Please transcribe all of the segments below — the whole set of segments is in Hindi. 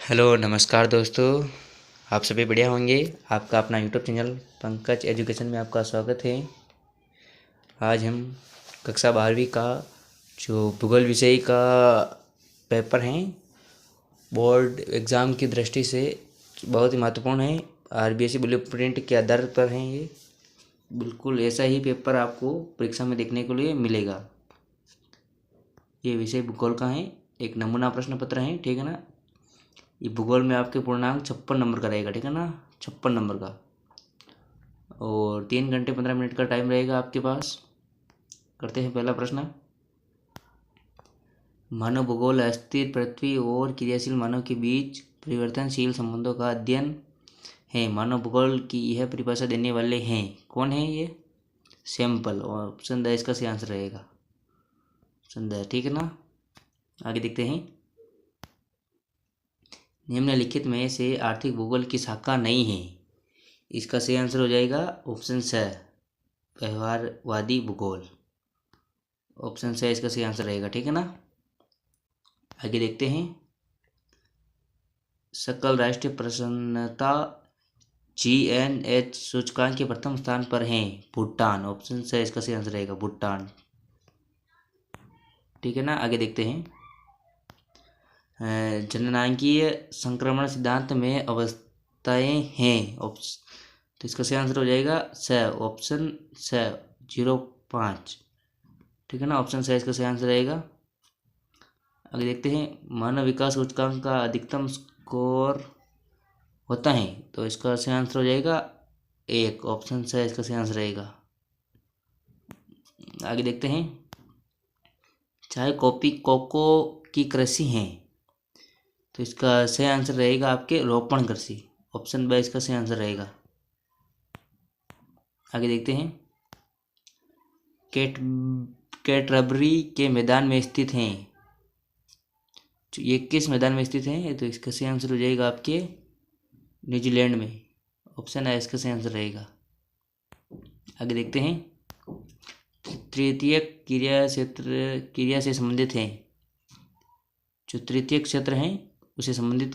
हेलो नमस्कार दोस्तों। आप सभी बढ़िया होंगे। आपका अपना यूट्यूब चैनल पंकज एजुकेशन में आपका स्वागत है। आज हम कक्षा 12वीं का जो भूगोल विषय का पेपर हैं बोर्ड एग्ज़ाम की दृष्टि से बहुत ही महत्वपूर्ण है। आरबीएसई ब्लूप्रिंट के आधार पर हैं ये। बिल्कुल ऐसा ही पेपर आपको परीक्षा में देखने के लिए मिलेगा। ये विषय भूगोल का है, एक नमूना प्रश्न पत्र है, ठीक है ना। ये भूगोल में आपके पूर्णांक 56 नंबर का रहेगा, ठीक है ना, 56 नंबर का। और 3 घंटे 15 मिनट का टाइम रहेगा आपके पास। करते हैं पहला प्रश्न। मानव भूगोल अस्थिर पृथ्वी और क्रियाशील मानव के बीच परिवर्तनशील संबंधों का अध्ययन है। मानव भूगोल की यह परिभाषा देने वाले हैं, कौन है ये? सैंपल। और ऑप्शन द इसका सही आंसर रहेगा, ऑप्शन द, ठीक है ना। आगे देखते हैं। निम्नलिखित में से आर्थिक भूगोल की शाखा नहीं है। इसका सही आंसर हो जाएगा ऑप्शन स, व्यवहारवादी भूगोल। ऑप्शन स इसका सही आंसर रहेगा, ठीक है ना। आगे देखते हैं। सकल राष्ट्रीय प्रसन्नता GNH सूचकांक के प्रथम स्थान पर हैं भूटान। ऑप्शन स इसका सही आंसर रहेगा भूटान, ठीक है ना। आगे देखते हैं। जननांगीय संक्रमण सिद्धांत में अवस्थाएं हैं। तो इसका सही आंसर हो जाएगा स, ऑप्शन स 05, ठीक है ना। ऑप्शन स इसका सही आंसर रहेगा। आगे देखते हैं। मानव विकास सूचकांक का अधिकतम स्कोर होता है, तो इसका सही आंसर हो जाएगा 1, ऑप्शन स इसका सही आंसर रहेगा। आगे देखते हैं। चाय कॉफी कोको की कृषि है, तो इसका सही आंसर रहेगा आपके रोपण कृषि। ऑप्शन ब इसका सही आंसर रहेगा। आगे देखते हैं। कैटरबरी के मैदान में स्थित हैं, ये किस मैदान में स्थित है? तो इसका सही आंसर हो जाएगा आपके न्यूजीलैंड में। ऑप्शन है इसका सही आंसर रहेगा। आगे देखते हैं। तृतीय क्रिया से संबंधित हैं, जो तृतीय क्षेत्र हैं उसे संबंधित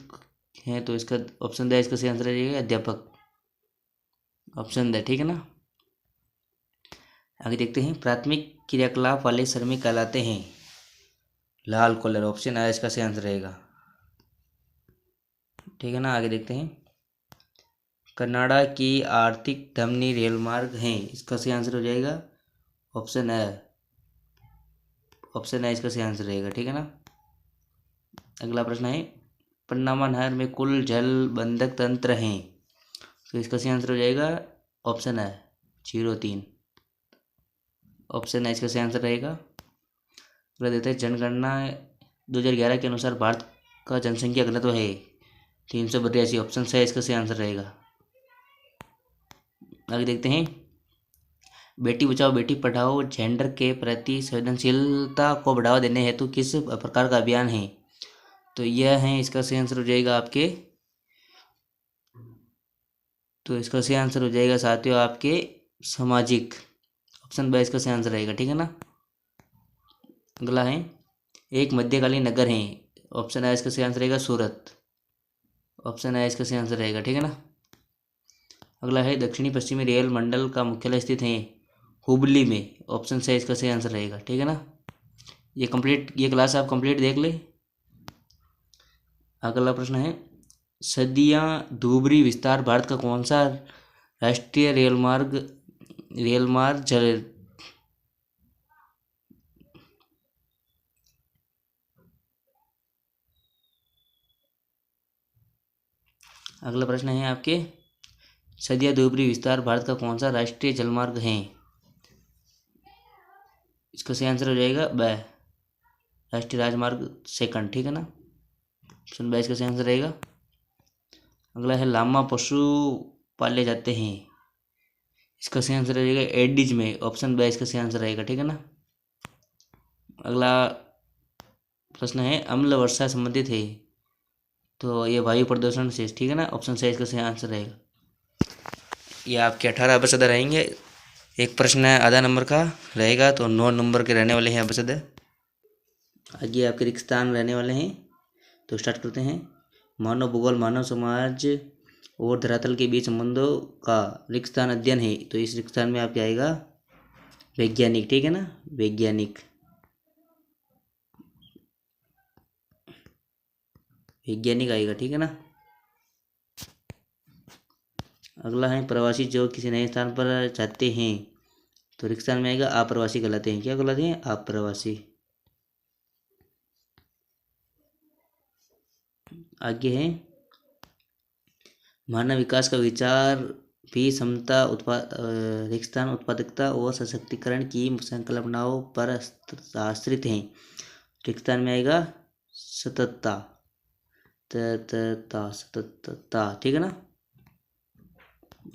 हैं, तो इसका ऑप्शन द इसका सही आंसर रहेगा अध्यापक। ऑप्शन द, ठीक है ना। आगे देखते हैं। प्राथमिक क्रियाकलाप वाले श्रमिक कहलाते हैं लाल कॉलर। ऑप्शन है इसका सही आंसर रहेगा, ठीक है ना। आगे देखते हैं। कनाडा की आर्थिक धमनी रेल मार्ग है, इसका सही आंसर हो जाएगा ऑप्शन है, ऑप्शन है इसका सही आंसर रहेगा, ठीक है ना। अगला प्रश्न है। पन्नामा नहर में कुल जल बंधक तंत्र हैं, तो इसका सही आंसर हो जाएगा ऑप्शन है 03, ऑप्शन है इसका सही आंसर रहेगा। अगला देते हैं। जनगणना 2011 के अनुसार भारत का जनसंख्या घनत्व है 382। ऑप्शन है इसका सही आंसर रहेगा। आगे देखते हैं। बेटी बचाओ बेटी पढ़ाओ जेंडर के प्रति संवेदनशीलता को बढ़ावा देने हेतु किस प्रकार का अभियान है? तो यह है, इसका सही आंसर हो जाएगा आपके, तो इसका सही आंसर हो जाएगा साथियों आपके सामाजिक। ऑप्शन बी इसका सही आंसर रहेगा, ठीक है ना। अगला है। एक मध्यकालीन नगर है। ऑप्शन है इसका सही आंसर रहेगा सूरत। ऑप्शन है इसका सही आंसर रहेगा, ठीक है ना। अगला है। दक्षिणी पश्चिमी रेल मंडल का मुख्यालय स्थित है हुबली में। ऑप्शन से इसका सही आंसर रहेगा, ठीक है ना। ये क्लास आप कंप्लीट देख ले। अगला प्रश्न है। सदियां धुबरी विस्तार भारत का कौन सा राष्ट्रीय रेलमार्ग चल अगला प्रश्न है आपके। सदिया धुबरी विस्तार भारत का कौन सा राष्ट्रीय जलमार्ग है? इसका सही आंसर हो जाएगा ब, राष्ट्रीय राजमार्ग सेकंड, ठीक है ना। ऑप्शन ब इसका सही आंसर रहेगा। अगला है। लामा पशु पाले जाते हैं, इसका सही आंसर रहेगा एडीज में। ऑप्शन ब इसका सही आंसर रहेगा, ठीक है ना। अगला प्रश्न है। अम्ल वर्षा संबंधित है, तो ये वायु प्रदूषण से, ठीक है ना। ऑप्शन से इसका सही आंसर रहेगा। ये आपके 18 अबसद रहेंगे। एक प्रश्न है आधा नंबर का रहेगा, तो 9 नंबर के रहने वाले हैं अबसद। आगे आपके रिक्त स्थान रहने वाले हैं, तो स्टार्ट करते हैं। मानव भूगोल मानव समाज और धरातल के बीच संबंधों का रिक्त स्थान अध्ययन है। तो इस रिक्त स्थान में आपके आएगा वैज्ञानिक, ठीक है ना, वैज्ञानिक, वैज्ञानिक आएगा, ठीक है ना। अगला है प्रवासी जो किसी नए स्थान पर जाते हैं, तो रिक्त स्थान में आएगा अप्रवासी कहलाते हैं। क्या कहलाते हैं? अप्रवासी। आगे है मानव विकास का विचार भी समता रिक्त स्थान उत्पादकता और सशक्तिकरण की संकल्पनाओं पर आश्रित हैं। रिक्त स्थान में आएगा सततता, सततता, ठीक है ना।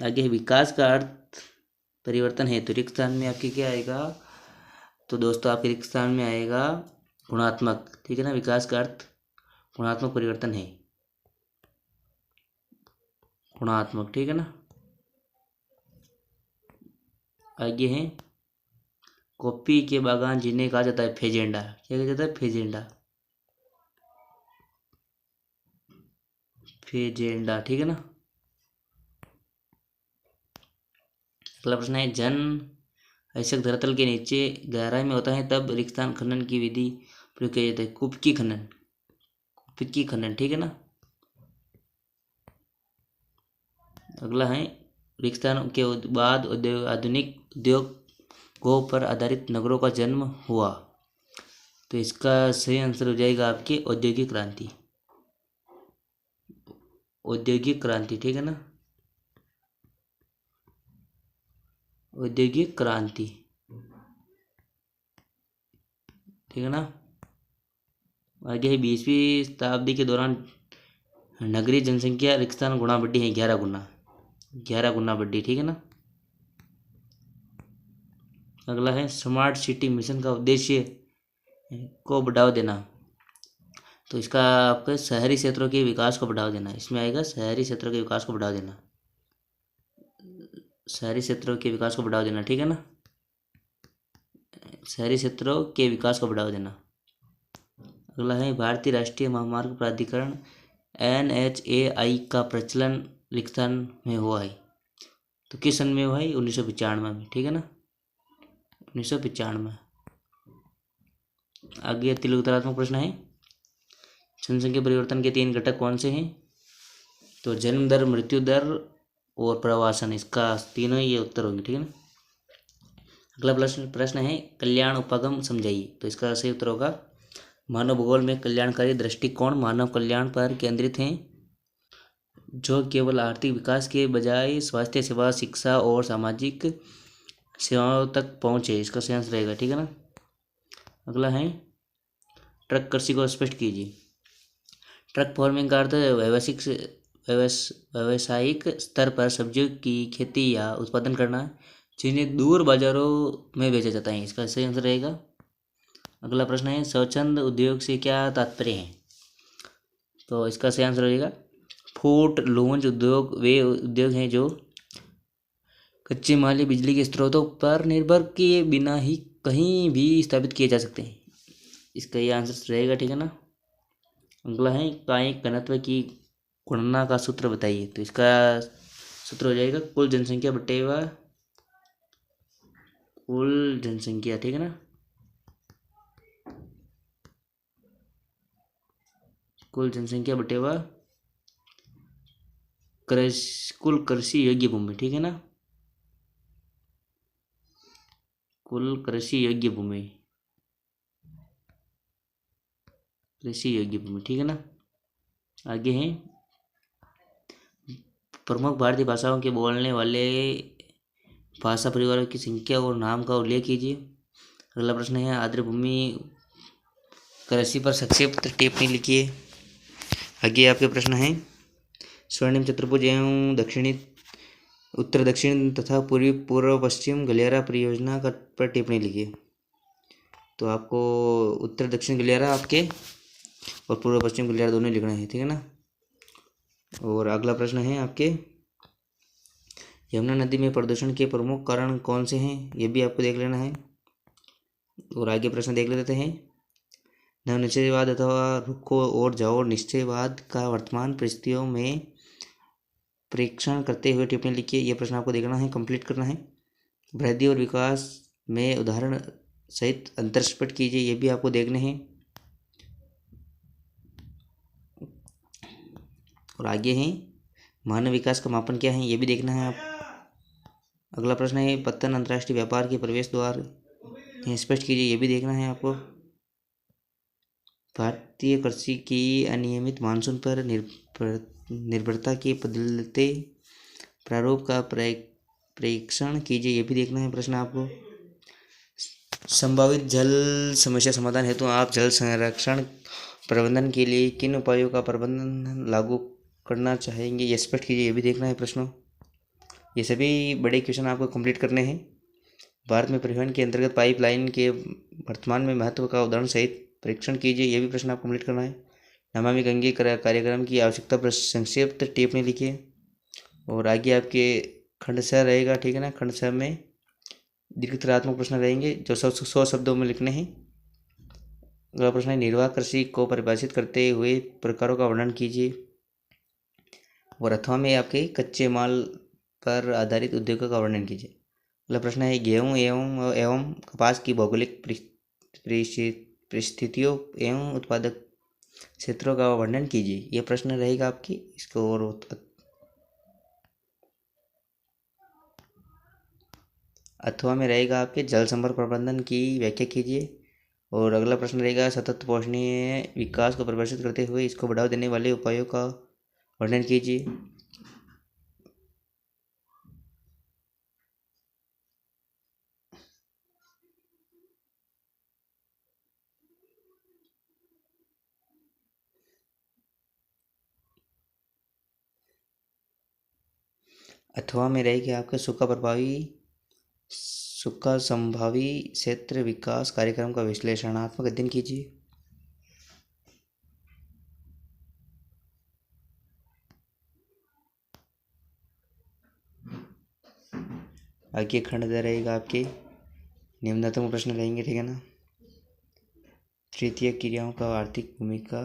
आगे विकास का अर्थ परिवर्तन है, तो रिक्त स्थान में आपके क्या आएगा? तो दोस्तों आपके रिक्त स्थान में आएगा गुणात्मक, ठीक है ना। विकास का अर्थ गुणात्मक परिवर्तन है, गुणात्मक, ठीक है ना। आगे है कॉफी के बागान जिन्हें कहा जाता है फेजेंडा। क्या कहा जाता है? फेजेंडा, फेजेंडा, ठीक है ना। अगला प्रश्न है जन ऐसक धरातल के नीचे गहराई में होता है तब रिक्त स्थान खनन की विधि प्रयोग किया जाता है। कुपकी खनन, कुपकी खनन, ठीक है ना। अगला है रिक्त स्थान के बाद आधुनिक उद्योगों पर आधारित नगरों का जन्म हुआ। तो इसका सही आंसर हो जाएगा आपकी औद्योगिक क्रांति, औद्योगिक क्रांति, ठीक है ना, औद्योगिक क्रांति, ठीक है ना। आगे है 20वीं शताब्दी के दौरान नगरीय जनसंख्या रिक्त स्थान गुणा बढ़ी है 11 गुना, 11 गुना बढ़ी, ठीक है ना। अगला है स्मार्ट सिटी मिशन का उद्देश्य को बढ़ावा देना। तो इसका आपके शहरी क्षेत्रों के विकास को बढ़ावा देना, इसमें आएगा शहरी क्षेत्रों के विकास को बढ़ावा देना, शहरी क्षेत्रों के विकास को बढ़ावा देना, ठीक है ना, शहरी क्षेत्रों के विकास को बढ़ावा देना। अगला है भारतीय राष्ट्रीय महामार्ग प्राधिकरण NHAI का प्रचलन रिक्त स्थान में हुआ है। तो किस सन में हुआ है? 1995 में, ठीक है ना, 1995। आगे तिलुत्तरात्मक प्रश्न है जनसंख्या परिवर्तन के 3 घटक कौन से हैं? तो जन्म दर, मृत्यु दर और प्रवासन, इसका तीनों ये उत्तर होंगे, ठीक है ना। अगला प्रश्न है कल्याण उपागम समझाइए। तो इसका सही उत्तर होगा मानव भूगोल में कल्याणकारी दृष्टिकोण मानव कल्याण पर केंद्रित हैं, जो केवल आर्थिक विकास के बजाय स्वास्थ्य सेवा, शिक्षा और सामाजिक सेवाओं तक पहुँचे। इसका सही आंसर रहेगा, ठीक है ना। अगला है ट्रक कृषि को स्पष्ट कीजिए। ट्रक फार्मिंग का अर्थ व्यावसायिक स्तर पर सब्जियों की खेती या उत्पादन करना जिन्हें दूर बाजारों में बेचा जाता है। इसका सही आंसर रहेगा। अगला प्रश्न है स्वच्छंद उद्योग से क्या तात्पर्य है? तो इसका सही आंसर रहेगा फूट लॉन्च उद्योग वे उद्योग हैं जो कच्चे माल या बिजली के स्रोतों पर निर्भर किए बिना ही कहीं भी स्थापित किए जा सकते हैं। इसका ये आंसर रहेगा, ठीक है ना। अगला है कायिक घनत्व की गणना का सूत्र बताइए। तो इसका सूत्र हो जाएगा कुल जनसंख्या बटेवा कुल जनसंख्या, ठीक है ना, कुल जनसंख्या बटेवा कुल कृषि योग्य भूमि, ठीक है ना, कुल कृषि योग्य भूमि, कृषि योग्य भूमि, ठीक है ना। आगे है प्रमुख भारतीय भाषाओं के बोलने वाले भाषा परिवारों की संख्या और नाम का उल्लेख कीजिए। अगला प्रश्न है आर्द्रभूमि कृषि पर संक्षिप्त टिप्पणी लिखिए। आगे आपके प्रश्न है स्वर्णिम चतुर्भुज एवं दक्षिणी उत्तर दक्षिण तथा पूर्वी पूर्व पश्चिम गलियारा परियोजना पर टिप्पणी लिखिए। तो आपको उत्तर दक्षिण गलियारा आपके और पूर्व पश्चिम गलियारा दोनों लिखना है, ठीक है ना। और अगला प्रश्न है आपके यमुना नदी में प्रदूषण के प्रमुख कारण कौन से हैं, ये भी आपको देख लेना है। और आगे प्रश्न देख लेते हैं नवनिश्चयवाद अथवा रुख को और जाओ निश्चयवाद का वर्तमान परिस्थितियों में परीक्षण करते हुए टिप्पणी लिखिए। यह प्रश्न आपको देखना है, कंप्लीट करना है। वृद्धि और विकास में उदाहरण सहित अंतर स्पष्ट कीजिए, ये भी आपको देखने हैं। और आगे हैं मानव विकास का मापन क्या है, ये भी देखना है आप। अगला प्रश्न है पत्तन अंतर्राष्ट्रीय व्यापार के प्रवेश द्वार स्पष्ट कीजिए, ये भी देखना है आपको। भारतीय कृषि की अनियमित मानसून पर निर्भरता के बदलते प्रारूप का परीक्षण कीजिए, ये भी देखना है प्रश्न आपको। संभावित जल समस्या समाधान हेतु आप जल संरक्षण प्रबंधन के लिए किन उपायों का प्रबंधन लागू करना चाहेंगे, ये स्पष्ट कीजिए, ये भी देखना है प्रश्नों। ये सभी बड़े क्वेश्चन आपको कंप्लीट करने हैं। भारत में परिवहन के अंतर्गत पाइपलाइन के वर्तमान में महत्व का उदाहरण सहित परीक्षण कीजिए, ये भी प्रश्न आपको कंप्लीट करना है। नमामि गंगे कार्यक्रम की आवश्यकता पर संक्षिप्त टिप्पणी लिखिए। और आगे आपके खंड 6 रहेगा, ठीक है ना। खंड 6 में दीर्घोत्तरात्मक प्रश्न रहेंगे जो 100 शब्दों में लिखने हैं। अगला प्रश्न है निर्वाह कृषि को परिभाषित करते हुए प्रकारों का वर्णन कीजिए। और अथवा में आपके कच्चे माल पर आधारित उद्योगों का वर्णन कीजिए। अगला प्रश्न है गेहूँ एवं कपास की भौगोलिक परिस्थितियों एवं उत्पादक क्षेत्रों का वर्णन कीजिए, यह प्रश्न रहेगा आपकी इसको। और अथवा में रहेगा आपके जल संपर्क प्रबंधन की व्याख्या कीजिए। और अगला प्रश्न रहेगा सतत पोषणीय विकास को परिभाषित करते हुए इसको बढ़ावा देने वाले उपायों का वर्णन कीजिए। अथवा में रहेगी आपके सूखा संभावी क्षेत्र विकास कार्यक्रम का विश्लेषणात्मक अध्ययन कीजिए। आगे खंड रहेगा आपके निम्नतम प्रश्न रहेंगे, ठीक है ना। तृतीय क्रियाओं का आर्थिक भूमिका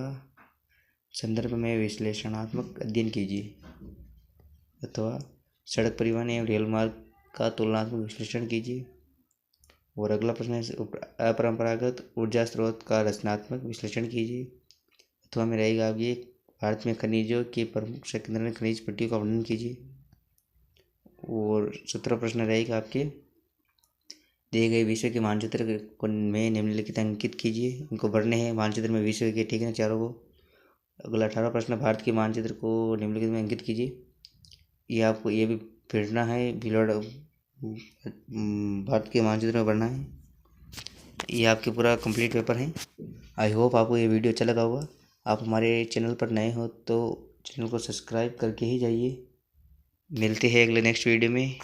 संदर्भ में विश्लेषणात्मक अध्ययन कीजिए। अथवा सड़क परिवहन एवं रेल मार्ग का तुलनात्मक विश्लेषण कीजिए। और अगला प्रश्न है अपरंपरागत ऊर्जा स्रोत का रचनात्मक विश्लेषण कीजिए। अथवा में रहेगा आप ये भारत में खनिजों के प्रमुख सेकेंडरी खनिज पट्टियों का वर्णन कीजिए। और 17 प्रश्न रहेगा आपके दिए गए विश्व के मानचित्र को में निम्नलिखित अंकित कीजिए, इनको भरने हैं मानचित्र में विश्व के, ठीक है, चारों को। अगला 18 प्रश्न भारत के मानचित्र को निम्नलिखित में अंकित कीजिए, ये आपको ये भी फिरना है बिलोड भारत के मानचित्र में भरना है। ये आपके पूरा कंप्लीट पेपर है। आई होप आपको ये वीडियो अच्छा लगा होगा। आप हमारे चैनल पर नए हो तो चैनल को सब्सक्राइब करके ही जाइए। मिलते हैं अगले नेक्स्ट वीडियो में।